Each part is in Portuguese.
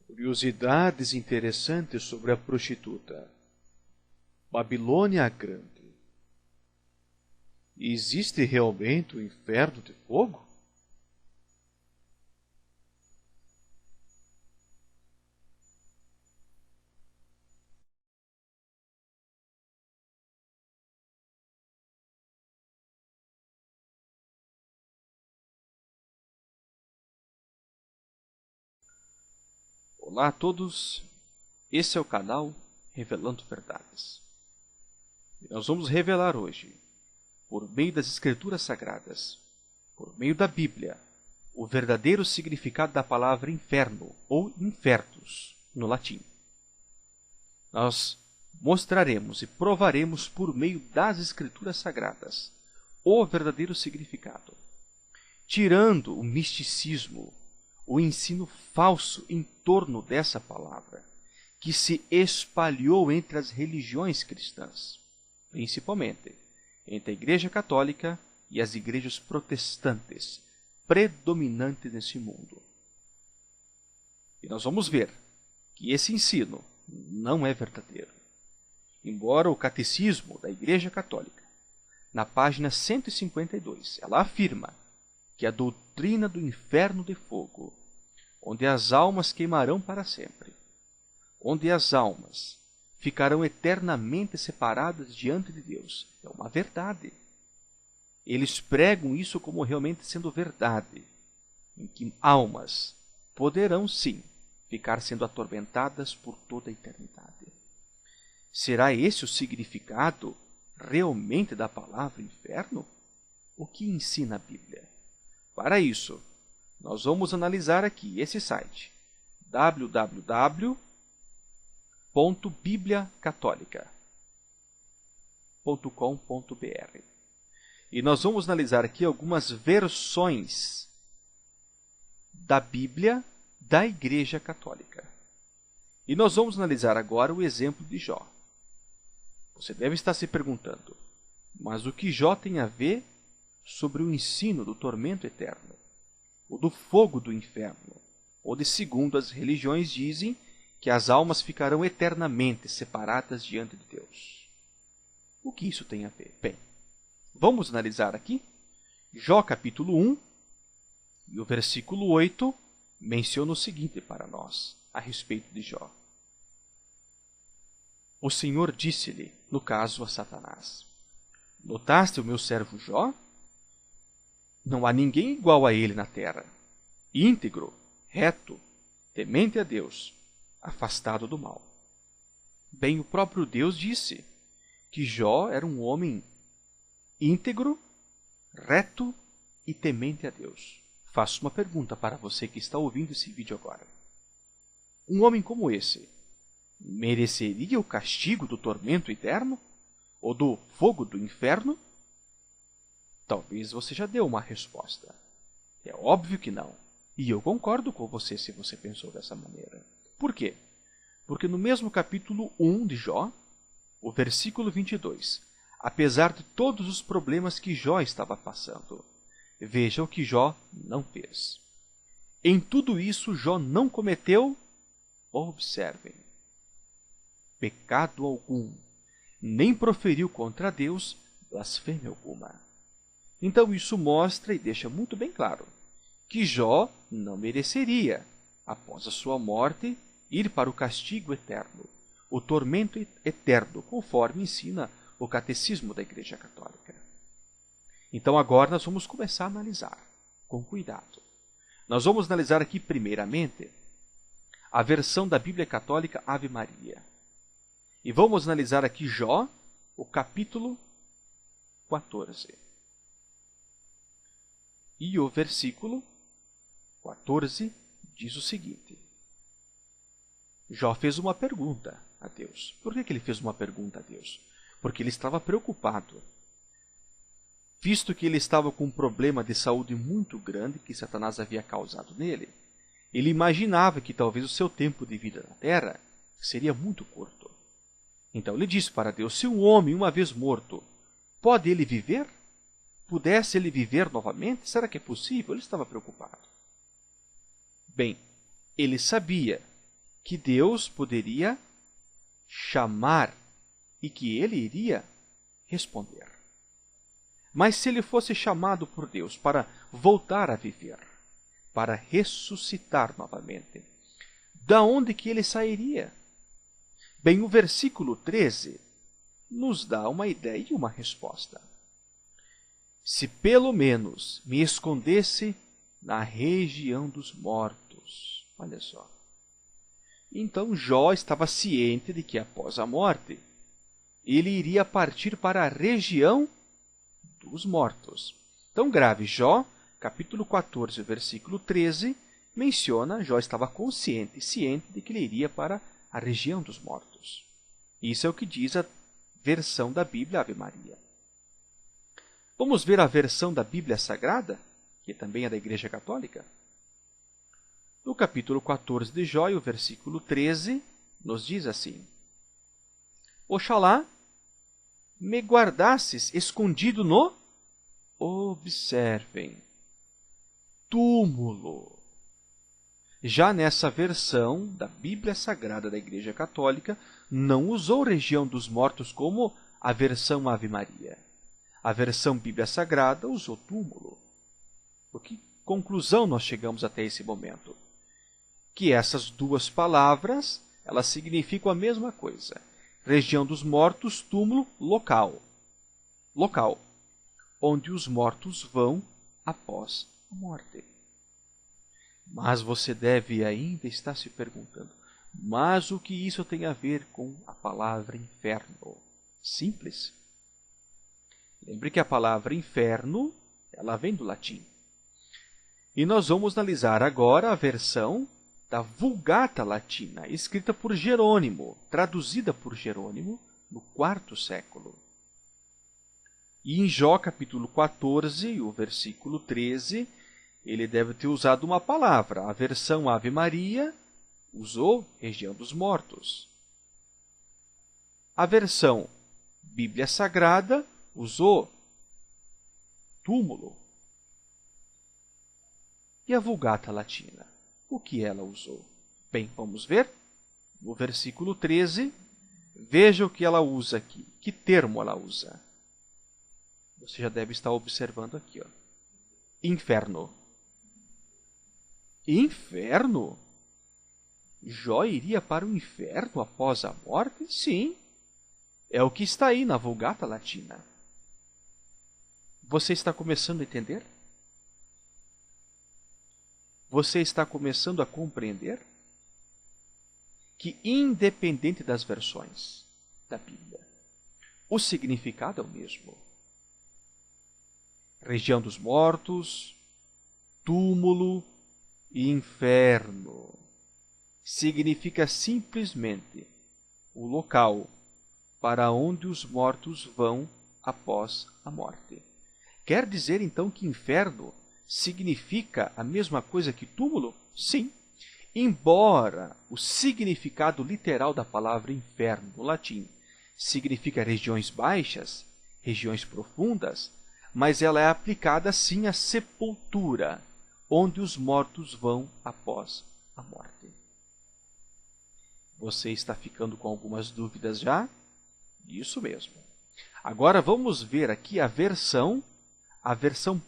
Curiosidades interessantes sobre a prostituta. Babilônia a Grande. Existe realmente o inferno de fogo? Olá a todos, esse é o canal Revelando Verdades. E nós vamos revelar hoje, por meio das Escrituras Sagradas, por meio da Bíblia, o verdadeiro significado da palavra inferno ou infertus no latim. Nós mostraremos e provaremos por meio das Escrituras Sagradas o verdadeiro significado, tirando o misticismo, o ensino falso em torno dessa palavra, que se espalhou entre as religiões cristãs, principalmente entre a Igreja Católica e as igrejas protestantes, predominantes nesse mundo. E nós vamos ver que esse ensino não é verdadeiro. Embora o Catecismo da Igreja Católica, na página 152, ela afirma que a doutrina do inferno de fogo, onde as almas queimarão para sempre, onde as almas ficarão eternamente separadas diante de Deus, é uma verdade. Eles pregam isso como realmente sendo verdade, em que almas poderão sim ficar sendo atormentadas por toda a eternidade. Será esse o significado realmente da palavra inferno? O que ensina a Bíblia? Para isso, nós vamos analisar aqui esse site, www.bibliacatólica.com.br. E nós vamos analisar aqui algumas versões da Bíblia da Igreja Católica. E nós vamos analisar agora o exemplo de Jó. Você deve estar se perguntando, mas o que Jó tem a ver sobre o ensino do tormento eterno, ou do fogo do inferno, onde, segundo as religiões, dizem que as almas ficarão eternamente separadas diante de Deus? O que isso tem a ver? Bem, vamos analisar aqui. Jó capítulo 1, e o versículo 8, menciona o seguinte para nós, a respeito de Jó. O Senhor disse-lhe, no caso a Satanás, notaste o meu servo Jó? Não há ninguém igual a ele na terra, íntegro, reto, temente a Deus, afastado do mal. Bem, o próprio Deus disse que Jó era um homem íntegro, reto e temente a Deus. Faço uma pergunta para você que está ouvindo esse vídeo agora. Um homem como esse mereceria o castigo do tormento eterno? Ou do fogo do inferno? Talvez você já deu uma resposta. É óbvio que não. E eu concordo com você se você pensou dessa maneira. Por quê? Porque no mesmo capítulo 1 de Jó, o versículo 22, apesar de todos os problemas que Jó estava passando, veja o que Jó não fez. Em tudo isso, Jó não cometeu, observem, pecado algum, nem proferiu contra Deus blasfêmia alguma. Então isso mostra e deixa muito bem claro que Jó não mereceria, após a sua morte, ir para o castigo eterno, o tormento eterno, conforme ensina o Catecismo da Igreja Católica. Então agora nós vamos começar a analisar, com cuidado. Nós vamos analisar aqui primeiramente a versão da Bíblia Católica Ave Maria. E vamos analisar aqui Jó, o capítulo 14. E o versículo 14 diz o seguinte. Jó fez uma pergunta a Deus. Por que ele fez uma pergunta a Deus? Porque ele estava preocupado. Visto que ele estava com um problema de saúde muito grande que Satanás havia causado nele, ele imaginava que talvez o seu tempo de vida na terra seria muito curto. Então ele disse para Deus, se um homem, uma vez morto, pode ele viver? Pudesse ele viver novamente? Será que é possível? Ele estava preocupado. Bem, ele sabia que Deus poderia chamar e que ele iria responder. Mas se ele fosse chamado por Deus para voltar a viver, para ressuscitar novamente, da onde que ele sairia? Bem, o versículo 13 nos dá uma ideia e uma resposta. Se pelo menos me escondesse na região dos mortos. Olha só. Então Jó estava ciente de que após a morte, ele iria partir para a região dos mortos. Então grave, Jó, capítulo 14, versículo 13, menciona, Jó estava consciente, ciente de que ele iria para a região dos mortos. Isso é o que diz a versão da Bíblia Ave Maria. Vamos ver a versão da Bíblia Sagrada, que também é da Igreja Católica? No capítulo 14 de Jó, o versículo 13, nos diz assim: Oxalá me guardasses escondido no, observem, túmulo. Já nessa versão da Bíblia Sagrada da Igreja Católica, não usou região dos mortos como a versão Ave Maria. A versão Bíblia Sagrada usou túmulo. Por que conclusão nós chegamos até esse momento? Que essas duas palavras, elas significam a mesma coisa. Região dos mortos, túmulo, local. Local, onde os mortos vão após a morte. Mas você deve ainda estar se perguntando, mas o que isso tem a ver com a palavra inferno? Simples. Lembre que a palavra inferno, ela vem do latim. E nós vamos analisar agora a versão da Vulgata Latina, escrita por Jerônimo, traduzida por Jerônimo no IV século. E em Jó, capítulo 14, o versículo 13, ele deve ter usado uma palavra. A versão Ave Maria usou região dos mortos. A versão Bíblia Sagrada usou túmulo. E a Vulgata Latina? O que ela usou? Bem, vamos ver. No versículo 13, veja o que ela usa aqui. Que termo ela usa? Você já deve estar observando aqui. Ó. Inferno. Inferno? Jó iria para o inferno após a morte? Sim. É o que está aí na Vulgata Latina. Você está começando a entender? Você está começando a compreender que, independente das versões da Bíblia, o significado é o mesmo. Região dos mortos, túmulo e inferno. Significa simplesmente o local para onde os mortos vão após a morte. Quer dizer, então, que inferno significa a mesma coisa que túmulo? Sim. Embora o significado literal da palavra inferno no latim significa regiões baixas, regiões profundas, mas ela é aplicada sim à sepultura, onde os mortos vão após a morte. Você está ficando com algumas dúvidas já? Isso mesmo. Agora vamos ver aqui a versão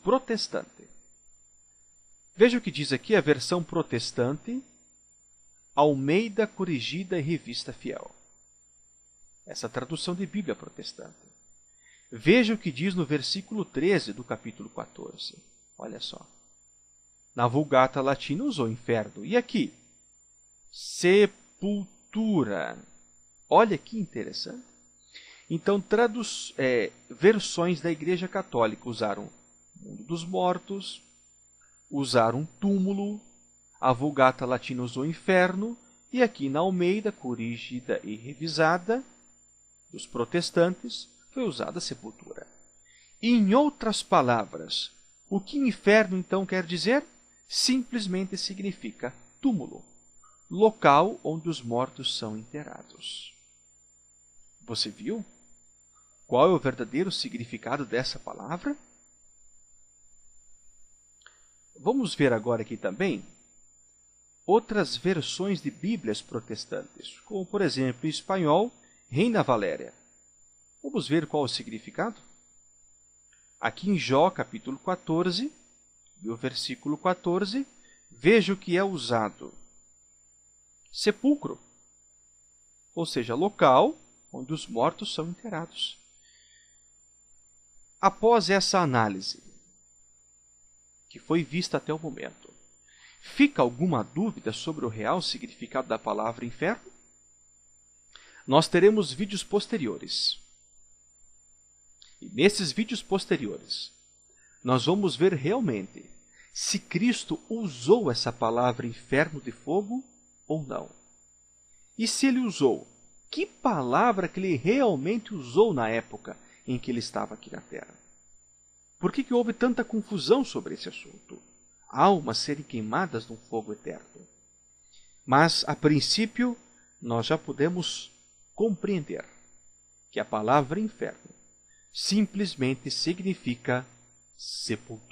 protestante. Veja o que diz aqui a versão protestante, Almeida Corrigida e Revista Fiel. Essa tradução de Bíblia protestante. Veja o que diz no versículo 13 do capítulo 14. Olha só. Na Vulgata Latina usou inferno. E aqui? Sepultura. Olha que interessante. Então, versões da Igreja Católica usaram mundo dos mortos, usaram túmulo, a Vulgata Latina usou inferno, e aqui na Almeida, corrigida e revisada, dos protestantes, foi usada sepultura. Em outras palavras, o que inferno então quer dizer? Simplesmente significa túmulo, local onde os mortos são enterrados. Você viu? Qual é o verdadeiro significado dessa palavra? Vamos ver agora aqui também outras versões de Bíblias protestantes, como por exemplo em espanhol, Reina Valéria. Vamos ver qual o significado? Aqui em Jó, capítulo 14, no versículo 14, veja o que é usado. Sepulcro, ou seja, local onde os mortos são enterrados. Após essa análise, que foi vista até o momento, fica alguma dúvida sobre o real significado da palavra inferno? Nós teremos vídeos posteriores. E nesses vídeos posteriores, nós vamos ver realmente se Cristo usou essa palavra inferno de fogo ou não. E se ele usou, que palavra que ele realmente usou na época em que ele estava aqui na Terra? Por que houve tanta confusão sobre esse assunto? Almas serem queimadas num fogo eterno. Mas, a princípio, nós já podemos compreender que a palavra inferno simplesmente significa sepultura.